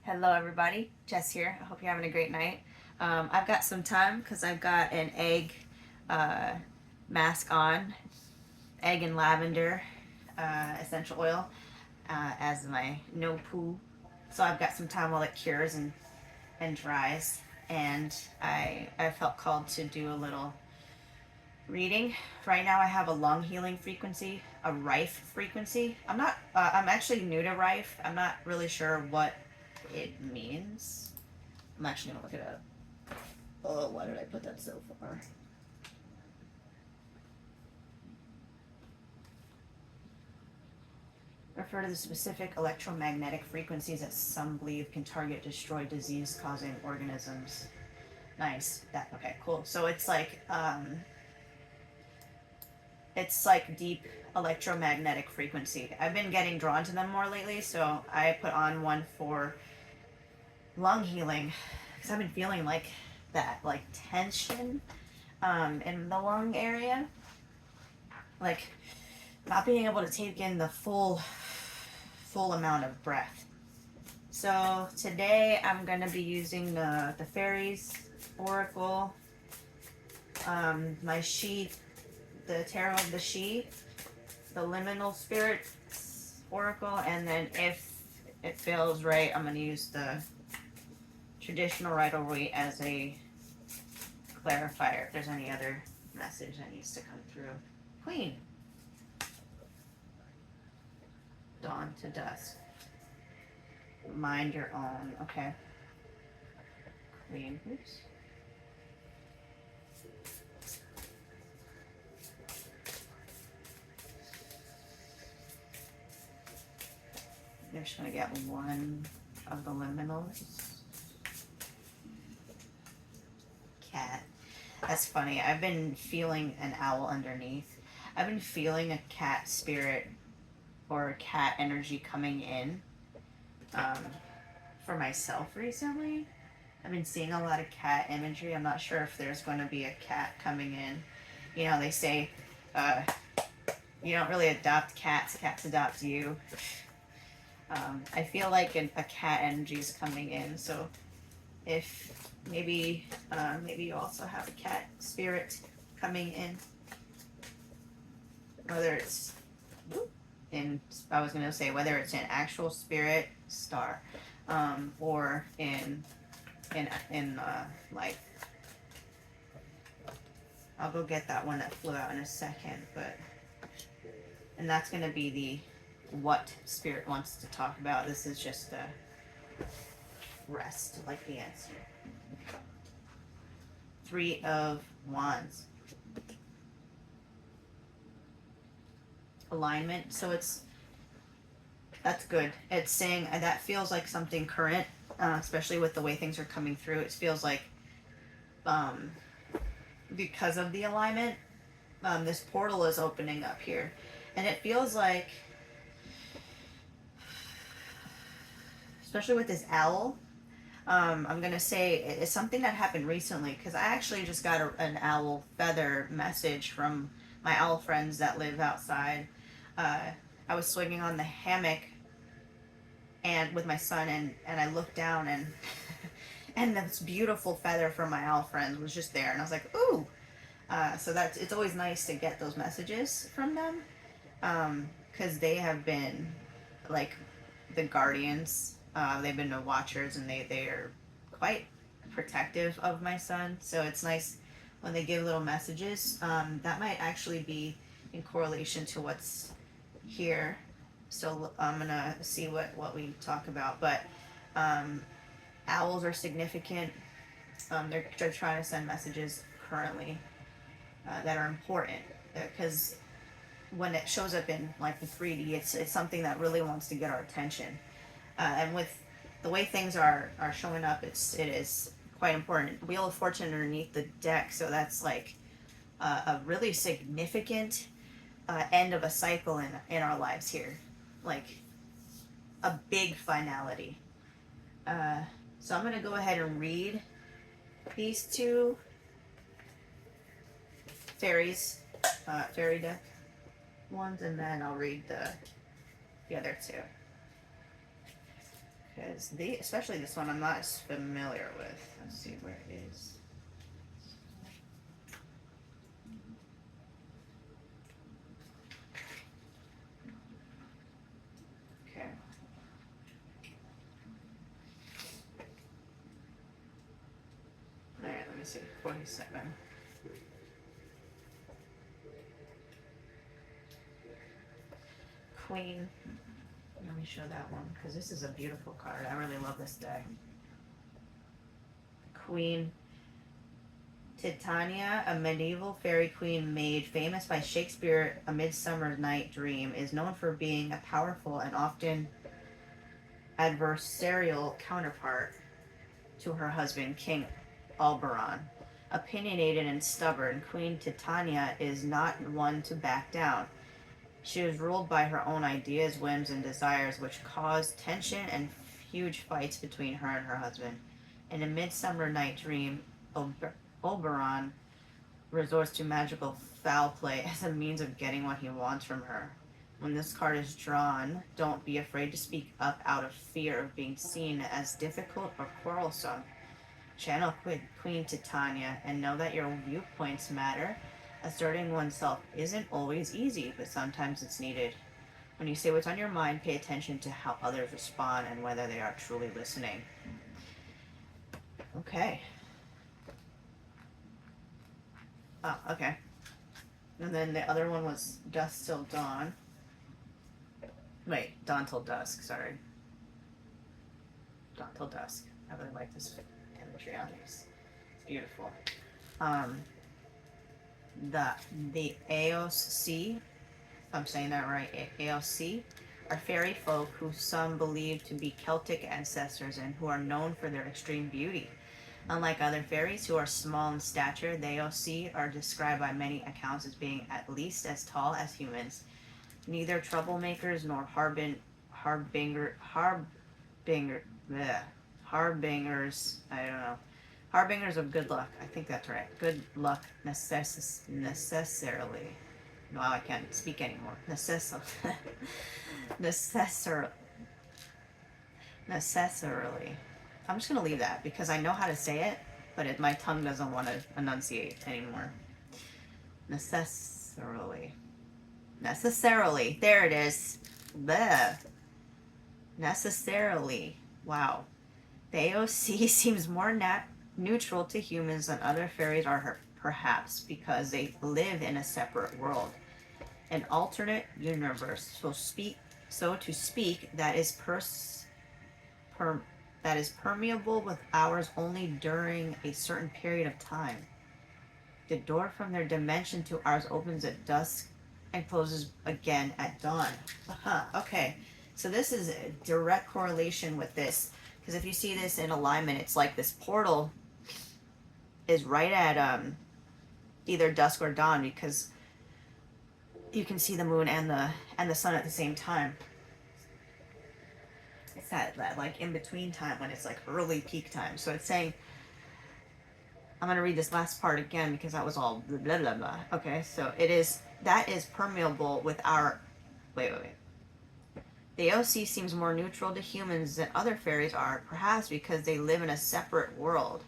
Hello, everybody. Jess here. I hope you're having a great night. I've got some time because I've got an egg uh, mask on, egg and lavender essential oil as my no poo. So I've got some time while it cures and dries. And I felt called to do a little reading. Right now, I have a lung healing frequency, a Rife frequency. I'm actually new to Rife. I'm not really sure what it means. I'm actually gonna look it up. Oh, why did I put that so far? Refer to the specific electromagnetic frequencies that some believe can target, destroy disease-causing organisms. Nice. That okay, cool. So it's like deep electromagnetic frequency. I've been getting drawn to them more lately, so I put on one for lung healing because I've been feeling like that, like tension in the lung area, like not being able to take in the full amount of breath. So today I'm gonna be using the fairies oracle, my she, the tarot of the she, the liminal spirits oracle, and then if it feels right, I'm gonna use the traditional Rider-Waite as a clarifier if there's any other message that needs to come through. Queen, dawn to dusk. Mind your own. Okay. Queen. Oops. I'm just gonna get one of the liminals. Cat. That's funny. I've been feeling an owl underneath. I've been feeling a cat spirit or cat energy coming in um, for myself recently. I've been seeing a lot of cat imagery. I'm not sure if there's going to be a cat coming in. You know, they say uh, you don't really adopt cats, cats adopt you. I feel like a cat energy is coming in. So if maybe you also have a cat spirit coming in, whether it's in I was gonna say whether it's an actual spirit star, or in life. I'll go get that one that flew out in a second, but and that's gonna be the what spirit wants to talk about. This is just a rest, like the answer. Three of Wands. Alignment. So that's good. It's saying that feels like something current, especially with the way things are coming through. It feels like um, because of the alignment, this portal is opening up here, and it feels like, especially with this owl. I'm gonna say it's something that happened recently because I actually just got an owl feather message from my owl friends that live outside. Uh, I was swinging on the hammock and with my son, and I looked down and and this beautiful feather from my owl friends was just there, and I was like, ooh. So that's it's always nice to get those messages from them because they have been like the guardians. They've been the watchers, and they are quite protective of my son. So it's nice when they give little messages. That might actually be in correlation to what's here. So I'm gonna see what we talk about. But um, owls are significant. They're trying to send messages currently that are important because when it shows up in like the 3D, it's something that really wants to get our attention. And with the way things are showing up, it is quite important. Wheel of Fortune underneath the deck, so that's like a really significant end of a cycle in our lives here, like a big finality. Uh, so I'm gonna go ahead and read these two fairies, fairy deck ones, and then I'll read the other two. because especially this one, I'm not as familiar with. Let's see where it is. Okay. All right, let me see. 47. Queen. Let me show that one because this is a beautiful card. I really love this deck. Queen Titania, a medieval fairy queen made famous by Shakespeare, A Midsummer Night Dream, is known for being a powerful and often adversarial counterpart to her husband, King Oberon. Opinionated and stubborn, Queen Titania is not one to back down. She is ruled by her own ideas, whims, and desires, which cause tension and huge fights between her and her husband. In A Midsummer Night Dream, Oberon resorts to magical foul play as a means of getting what he wants from her. When this card is drawn, don't be afraid to speak up out of fear of being seen as difficult or quarrelsome. Channel Queen Titania and know that your viewpoints matter. Asserting oneself isn't always easy, but sometimes it's needed. When you say what's on your mind, pay attention to how others respond and whether they are truly listening. Okay. Oh, okay. And then the other one was Dusk Till Dawn. Wait, Dawn Till Dusk, sorry. Dawn Till Dusk. I really like this imagery on these. It's beautiful. The Aos, if I'm saying that right, Aos, are fairy folk who some believe to be Celtic ancestors and who are known for their extreme beauty. Unlike other fairies who are small in stature, the Aos are described by many accounts as being at least as tall as humans. Neither troublemakers nor harbingers, I don't know. Harbingers of good luck. I think that's right. Good luck necessarily. Wow, I can't speak anymore. Necessarily. I'm just going to leave that because I know how to say it, but my tongue doesn't want to enunciate anymore. Necessarily. There it is. Bleh. Necessarily. Wow. The AOC seems more neutral to humans than other fairies are, perhaps because they live in a separate world, an alternate universe, so to speak, that is permeable with ours only during a certain period of time. The door from their dimension to ours opens at dusk and closes again at dawn. Okay, so this is a direct correlation with this, because if you see this in alignment, it's like this portal is right at either dusk or dawn, because you can see the moon and the sun at the same time. It's that like in between time when it's like early peak time. So it's saying, I'm going to read this last part again because that was all blah blah blah. Okay, so that is permeable with our wait. The OC seems more neutral to humans than other fairies are, perhaps because they live in a separate world,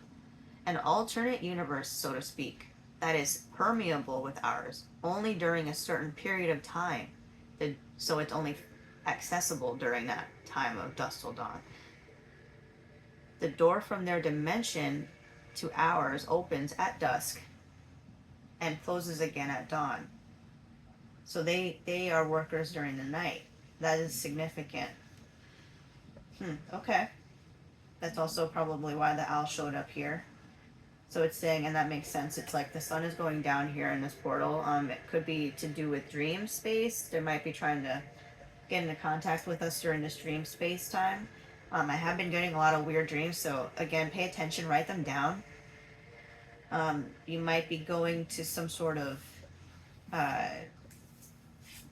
an alternate universe, so to speak, that is permeable with ours only during a certain period of time. So it's only accessible during that time of dusk till dawn. The door from their dimension to ours opens at dusk and closes again at dawn. So they are workers during the night. That is significant. Okay. That's also probably why the owl showed up here. So it's saying, and that makes sense, it's like the sun is going down here in this portal. It could be to do with dream space. They might be trying to get into contact with us during this dream space time. I have been getting a lot of weird dreams, so again, pay attention, write them down. You might be going to some sort of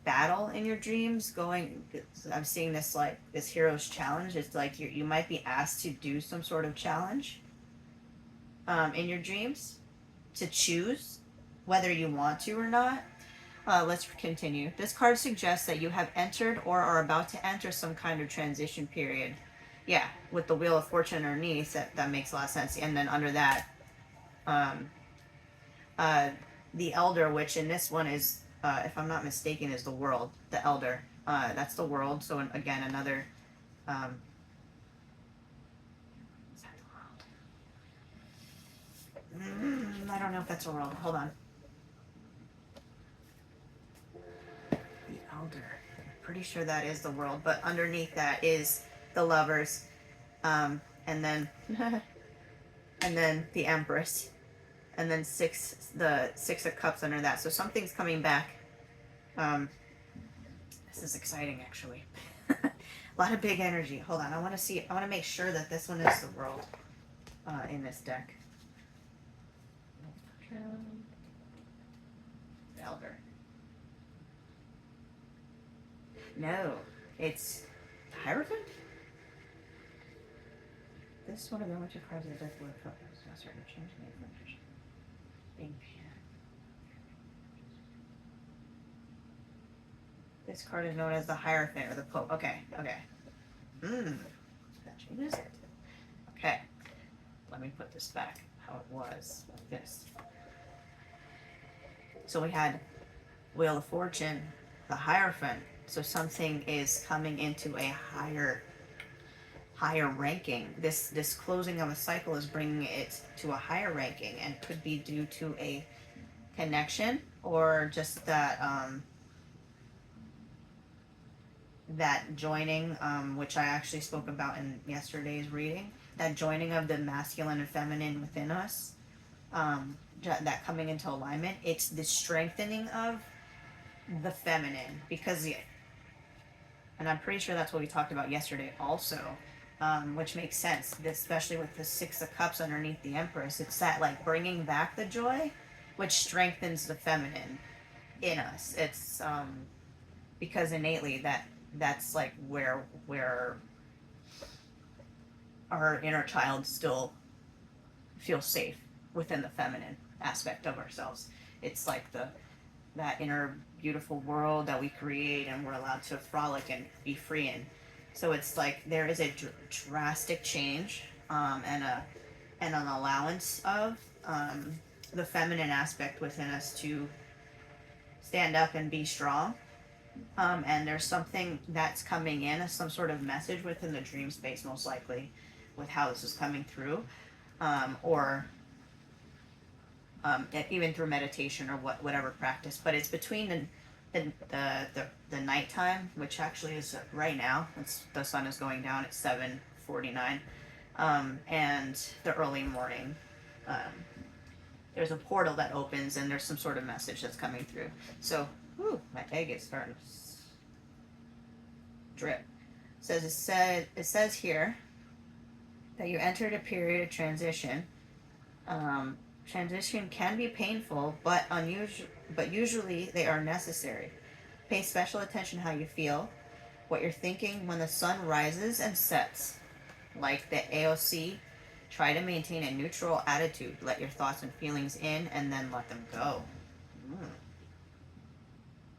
battle in your dreams. I'm seeing this like this hero's challenge. It's like you might be asked to do some sort of challenge in your dreams, to choose whether you want to or not. Let's continue. This card suggests that you have entered or are about to enter some kind of transition period. Yeah, with the Wheel of Fortune underneath, that makes a lot of sense. And then under that, um, uh, the Elder, which in this one is, if I'm not mistaken, is the world. The Elder, that's the world. So again, another. Um, is that the world? I don't know if that's a world. Hold on. The Elder. I'm pretty sure that is the world, but underneath that is the lovers, and then and then the Empress, and then the Six of Cups under that. So something's coming back. Um, this is exciting, actually. A lot of big energy. Hold on, I want to see. I want to make sure that this one is the world in this deck. Elder. No, it's the Hierophant. This one of the only two cards of the deck were certain change in the being pan. This card is known as the Hierophant or the Pope. Okay, okay. That changes it. Okay. Let me put this back how it was, like this. So we had Wheel of Fortune, the Hierophant. So something is coming into a higher ranking. This closing of a cycle is bringing it to a higher ranking, and could be due to a connection or just that joining, which I actually spoke about in yesterday's reading. That joining of the masculine and feminine within us, that coming into alignment. It's the strengthening of the feminine, because, and I'm pretty sure that's what we talked about yesterday also, which makes sense, especially with the Six of Cups underneath the Empress. It's that, like, bringing back the joy, which strengthens the feminine in us. It's because innately that's like where our inner child still feels safe within the feminine aspect of ourselves. It's like that inner beautiful world that we create and we're allowed to frolic and be free in. So it's like there is a drastic change, and an allowance of the feminine aspect within us to stand up and be strong. And there's something that's coming in, some sort of message within the dream space, most likely, with how this is coming through, or even through meditation or whatever practice. But it's between the nighttime, which actually is right now. The sun is going down at 7:49, and the early morning. There's a portal that opens, and there's some sort of message that's coming through. So, my egg is starting to drip. It says here that you entered a period of transition. Transition can be painful, but usually they are necessary. Pay special attention how you feel, what you're thinking when the sun rises and sets. Like the AOC, try to maintain a neutral attitude. Let your thoughts and feelings in, and then let them go.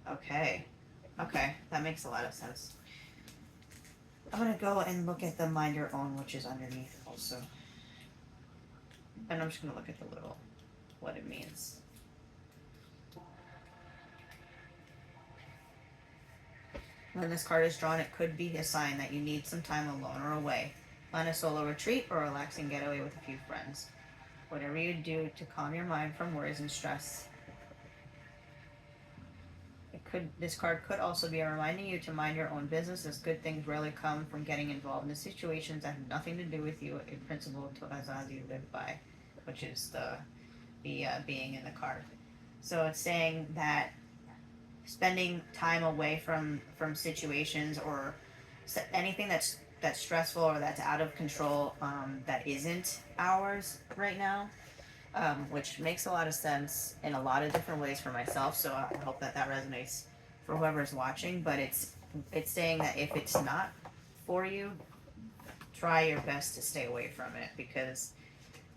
Okay, that makes a lot of sense. I'm gonna go and look at the Mind Your Own, which is underneath also. And I'm just gonna look at the little, what it means. When this card is drawn, it could be a sign that you need some time alone or away. Plan a solo retreat or relaxing getaway with a few friends. Whatever you do to calm your mind from worries and stress. This card could also be reminding you to mind your own business, as good things rarely come from getting involved in situations that have nothing to do with you. A principle to Azazi live by, which is the being in the card. So it's saying that spending time away from situations or anything that's stressful or that's out of control, that isn't ours right now, which makes a lot of sense in a lot of different ways for myself. So I hope that resonates for whoever's watching. But it's saying that if it's not for you, try your best to stay away from it, because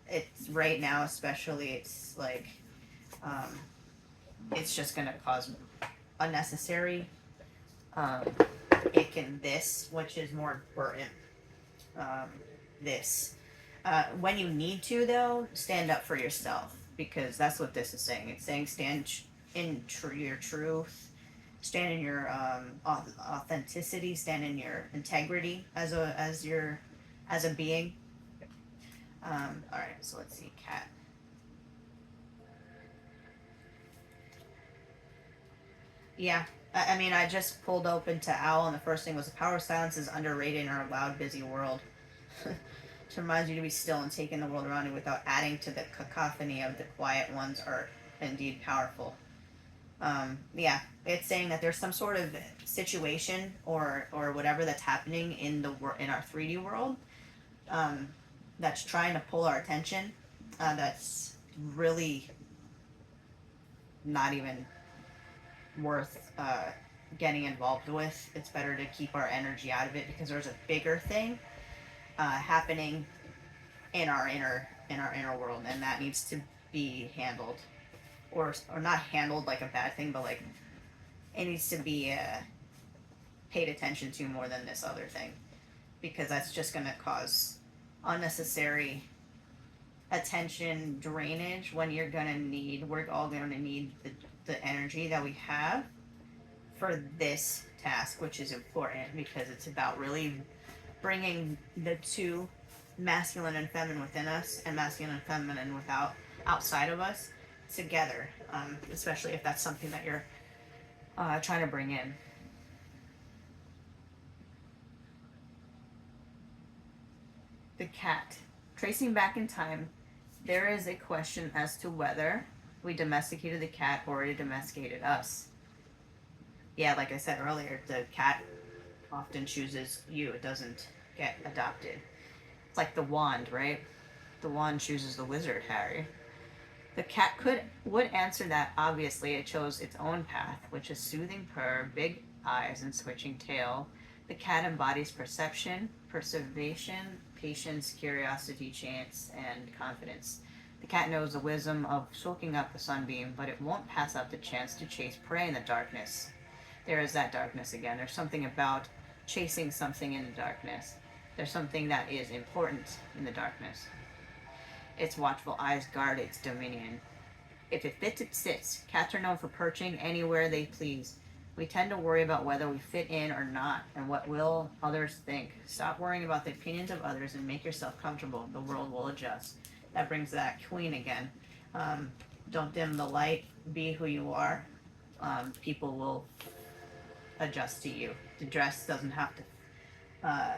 it's right now, especially, it's like, it's just gonna cause unnecessary, which is more burden, this. When you need to, though, stand up for yourself, because that's what this is saying. It's saying stand in your truth, stand in your authenticity, stand in your integrity as a being. All right, so let's see, cat. Yeah, I mean, I just pulled open to owl, and the first thing was the power of silence is underrated in our loud, busy world. To remind you to be still and take in the world around you without adding to the cacophony of the quiet ones are indeed powerful. Yeah, it's saying that there's some sort of situation or whatever that's happening in in our 3D world, um, that's trying to pull our attention. That's really not even worth getting involved with. It's better to keep our energy out of it because there's a bigger thing happening in our inner world, and that needs to be handled, or not handled like a bad thing, but like it needs to be paid attention to more than this other thing, because that's just going to cause unnecessary attention drainage when we're all going to need the energy that we have for this task, which is important because it's about really bringing the two, masculine and feminine within us and masculine and feminine without outside of us, together, especially if that's something that you're trying to bring in. The cat. Tracing back in time, there is a question as to whether we domesticated the cat or it domesticated us. Yeah, like I said earlier, the cat often chooses you, it doesn't get adopted. It's like the wand, right? The wand chooses the wizard, Harry. The cat would answer that. Obviously, it chose its own path, which is soothing purr, big eyes, and switching tail. The cat embodies perception, preservation, patience, curiosity, chance, and confidence. The cat knows the wisdom of soaking up the sunbeam, but it won't pass up the chance to chase prey in the darkness. There is that darkness again. There's something about chasing something in the darkness. There's something that is important in the darkness. Its watchful eyes guard its dominion. If it fits, it sits. Cats are known for perching anywhere they please. We tend to worry about whether we fit in or not, and what will others think. Stop worrying about the opinions of others and make yourself comfortable. The world will adjust. That brings that queen again. Don't dim the light. Be who you are. People will adjust to you. The dress doesn't have to.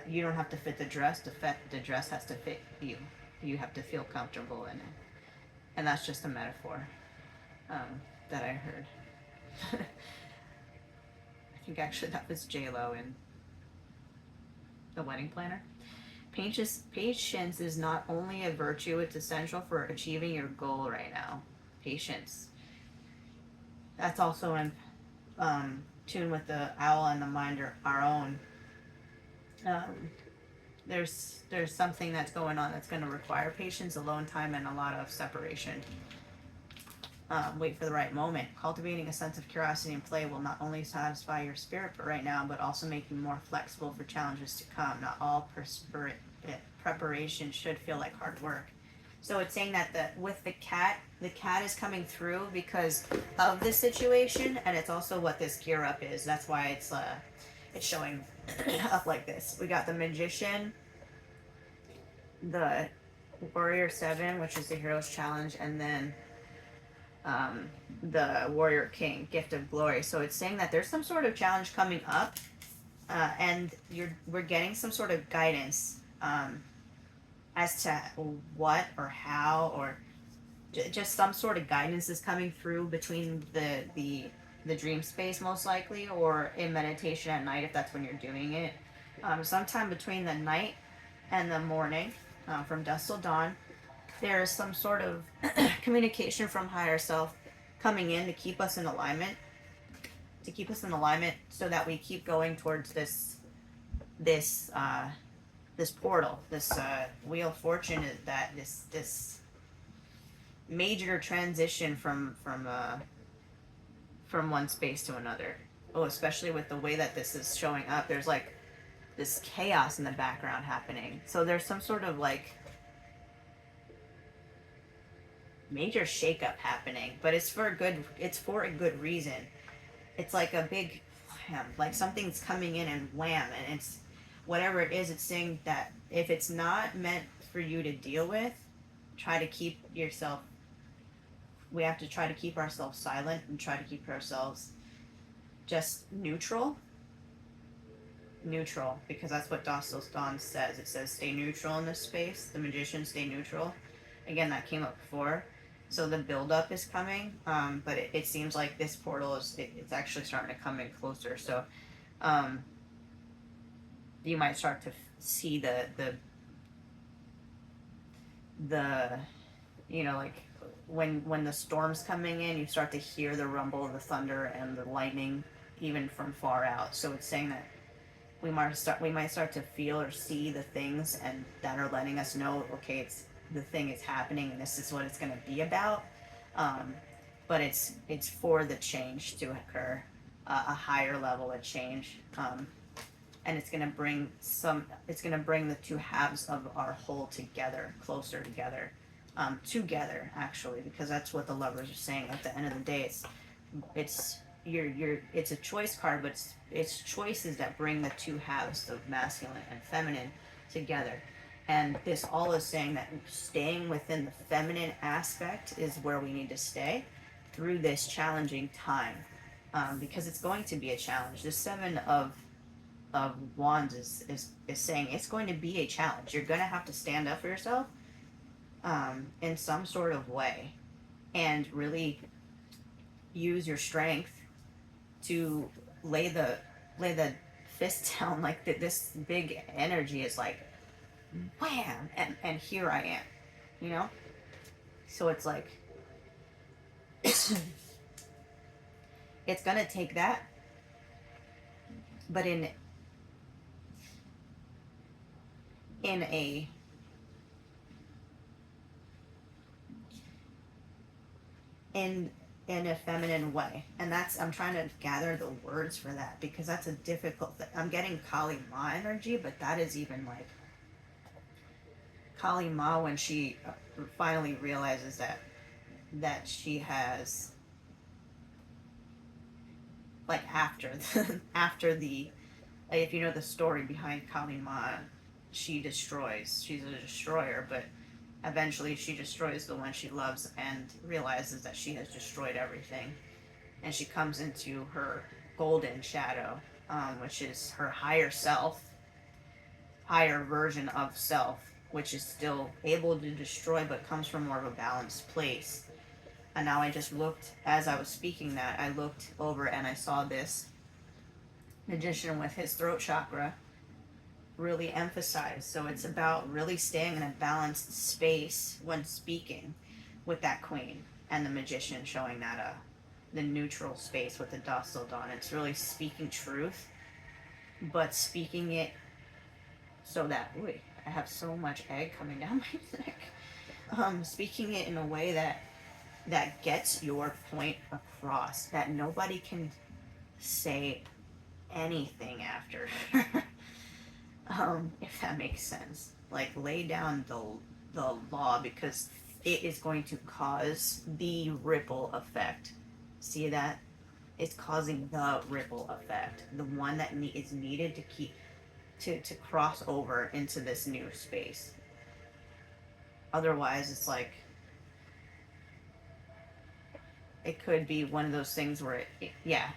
You don't have to fit the dress. The dress has to fit you. You have to feel comfortable in it, and that's just a metaphor that I heard. I think actually that was J-Lo in The Wedding Planner. Patience is not only a virtue, it's essential for achieving your goal right now. Patience. That's also in tune with the owl and the mind are our own. There's something that's going on that's going to require patience, alone time, and a lot of separation. Wait for the right moment. Cultivating a sense of curiosity and play will not only satisfy your spirit for right now, but also make you more flexible for challenges to come. Not all preparation should feel like hard work. So it's saying that with the cat is coming through because of this situation, and it's also what this gear up is. That's why it's showing up like this. We got the Magician, the Warrior 7, which is the Hero's Challenge, and then the Warrior King, Gift of Glory. So it's saying that there's some sort of challenge coming up, and we're getting some sort of guidance as to what or how, or just some sort of guidance is coming through between the dream space, most likely, or in meditation at night if that's when you're doing it. Sometime between the night and the morning, from dusk till dawn, there is some sort of communication from higher self coming in to keep us in alignment, so that we keep going towards this portal, this wheel of fortune, is that this major transition from one space to another. Oh, especially with the way that this is showing up, there's like this chaos in the background happening. So there's some sort of like major shakeup happening, but it's for a good. It's for a good reason. It's like a big wham, like something's coming in and wham, and it's whatever it is. It's saying that if it's not meant for you to deal with, try to keep yourself. We have to try to keep ourselves silent and try to keep ourselves just neutral, because that's what Dostos Dawn says. It says stay neutral in this space. The magician stay neutral. Again, that came up before. So the buildup is coming, but it seems like this portal it's actually starting to come in closer. So um, you might start to see the like when the storm's coming in, you start to hear the rumble of the thunder and the lightning even from far out. So it's saying that we might start to feel or see the things and that are letting us know, okay, it's the thing is happening and this is what it's going to be about. um, but it's for the change to occur, a higher level of change, and it's going to bring the two halves of our whole together, closer together, together actually, because that's what the lovers are saying. At the end of the day, it's it's a choice card, but it's choices that bring the two halves of masculine and feminine together. And this all is saying that staying within the feminine aspect is where we need to stay through this challenging time, because it's going to be a challenge. The seven of wands is saying it's going to be a challenge. You're going to have to stand up for yourself, in some sort of way, and really use your strength to lay the fist down. Like this big energy is like wham, and here I am, you know. So it's like it's gonna take that, but in a in in a feminine way. And that's, I'm trying to gather the words for that, because that's a difficult thing. I'm getting Kali Ma energy, but that is even like Kali Ma when she finally realizes that she has, like, after the if you know the story behind Kali Ma, she's a destroyer, but eventually she destroys the one she loves and realizes that she has destroyed everything, and she comes into her golden shadow, which is her higher self, higher version of self, which is still able to destroy but comes from more of a balanced place. And now I just looked, as I was speaking that, I looked over and I saw this magician with his throat chakra really emphasized. So it's about really staying in a balanced space when speaking with that queen, and the magician showing that the neutral space with the docile dawn. It's really speaking truth, but speaking it so that, I have so much egg coming down my neck. Speaking it in a way that gets your point across, that nobody can say anything after. If that makes sense. Like, lay down the law, because it is going to cause the ripple effect. See that? It's causing the ripple effect, the one that is needed to keep to cross over into this new space. Otherwise, it's like it could be one of those things where yeah,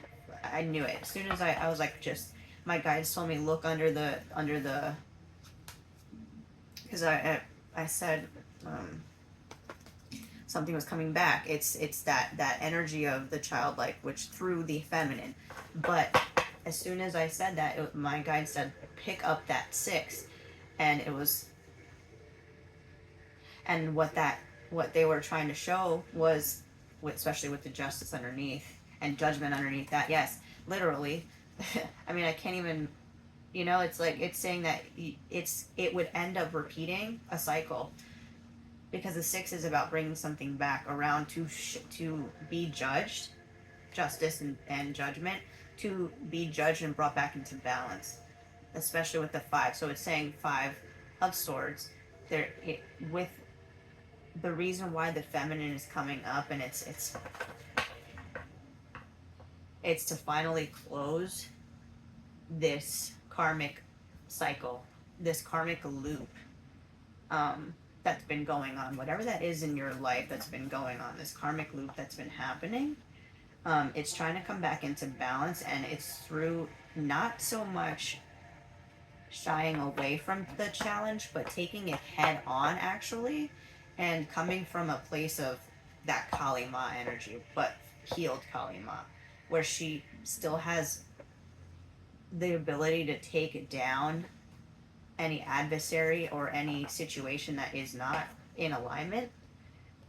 I knew it as soon as I was like, just, my guides told me look under the because I said, something was coming back. It's that energy of the childlike, which through the feminine. But as soon as I said that, my guide said pick up that six, and it was, and what they were trying to show was, especially with the justice underneath and judgment underneath that. Yes, literally. I mean, I can't even. It's like it's saying that it would end up repeating a cycle, because the six is about bringing something back around to be judged, justice and judgment, to be judged and brought back into balance. especially with the five. So it's saying five of swords. With the reason why the feminine is coming up, and it's to finally close this karmic cycle, this karmic loop, that's been going on, whatever that is in your life that's been going on, this karmic loop that's been happening. It's trying to come back into balance, and it's through not so much shying away from the challenge, but taking it head on, actually, and coming from a place of that Kali Ma energy, but healed Kali Ma, where she still has the ability to take down any adversary or any situation that is not in alignment,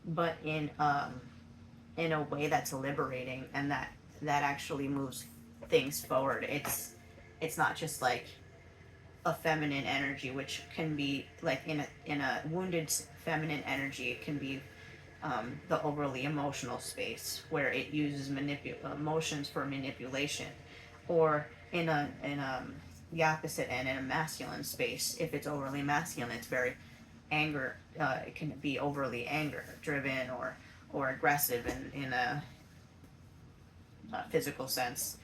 but in a way that's liberating, and that actually moves things forward. It's not just like a feminine energy, which can be like in a wounded feminine energy, it can be the overly emotional space where it uses emotions for manipulation, or in the opposite end, in a masculine space, if it's overly masculine, it's very anger. It can be overly anger driven, or aggressive in a physical sense.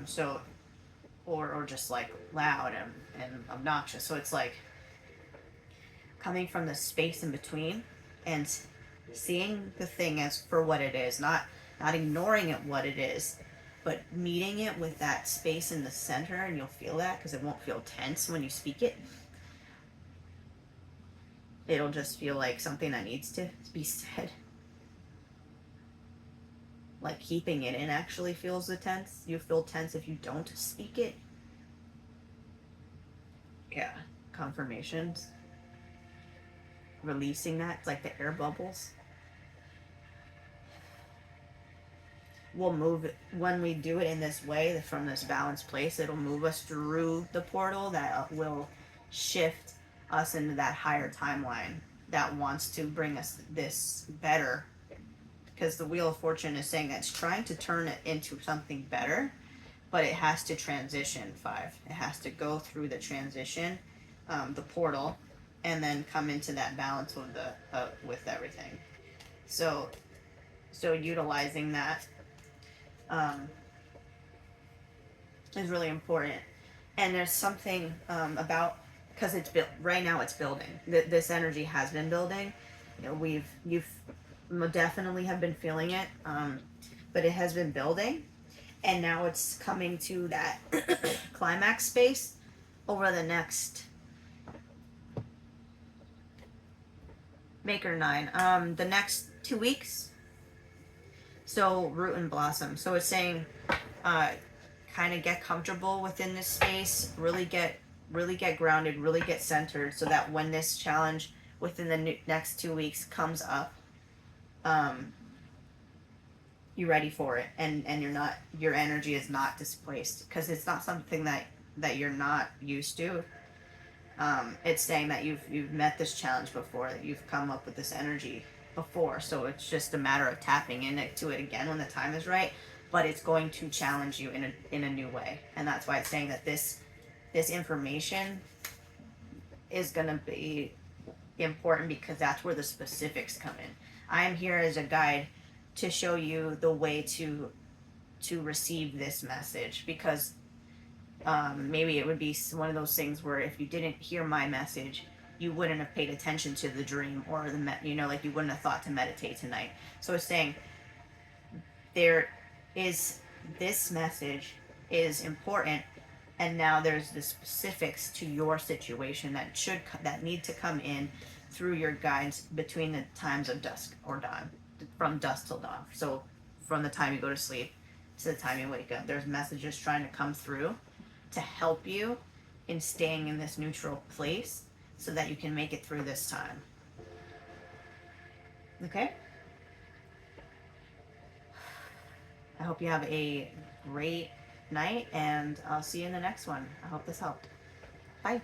So or just like loud and obnoxious. So it's like coming from the space in between and seeing the thing as for what it is, not ignoring it what it is, but meeting it with that space in the center, and you'll feel that because it won't feel tense when you speak it. It'll just feel like something that needs to be said. Like keeping it in actually feels the tense. You feel tense if you don't speak it. Yeah. Confirmations. Releasing that. It's like the air bubbles. We'll move it when we do it in this way, from this balanced place. It'll move us through the portal that will shift us into that higher timeline that wants to bring us this better, because the Wheel of Fortune is saying that it's trying to turn it into something better, but it has to transition. Five, it has to go through the transition, the portal, and then come into that balance with with everything. So utilizing that is really important. And there's something about, because it's built right now, it's building. This energy has been building. You know, you've definitely have been feeling it, but it has been building, and now it's coming to that climax space over the next Maker 9, the next 2 weeks. So root and blossom. So it's saying, kind of get comfortable within this space. Really get grounded. Really get centered, so that when this challenge within the next 2 weeks comes up, you're ready for it, and your energy is not displaced, because it's not something that you're not used to. It's saying that you've met this challenge before, that you've come up with this energy before, so it's just a matter of tapping into it again when the time is right. But it's going to challenge you in a new way, and that's why it's saying that this information is going to be important, because that's where the specifics come in. I am here as a guide to show you the way to receive this message, because maybe it would be one of those things where if you didn't hear my message, you wouldn't have paid attention to the dream, or like you wouldn't have thought to meditate tonight. So it's saying there is, this message is important, and now there's the specifics to your situation that need to come in through your guides between the times of dusk or dawn, from dusk till dawn. So from the time you go to sleep to the time you wake up, there's messages trying to come through to help you in staying in this neutral place, so that you can make it through this time. Okay? I hope you have a great night, and I'll see you in the next one. I hope this helped. Bye.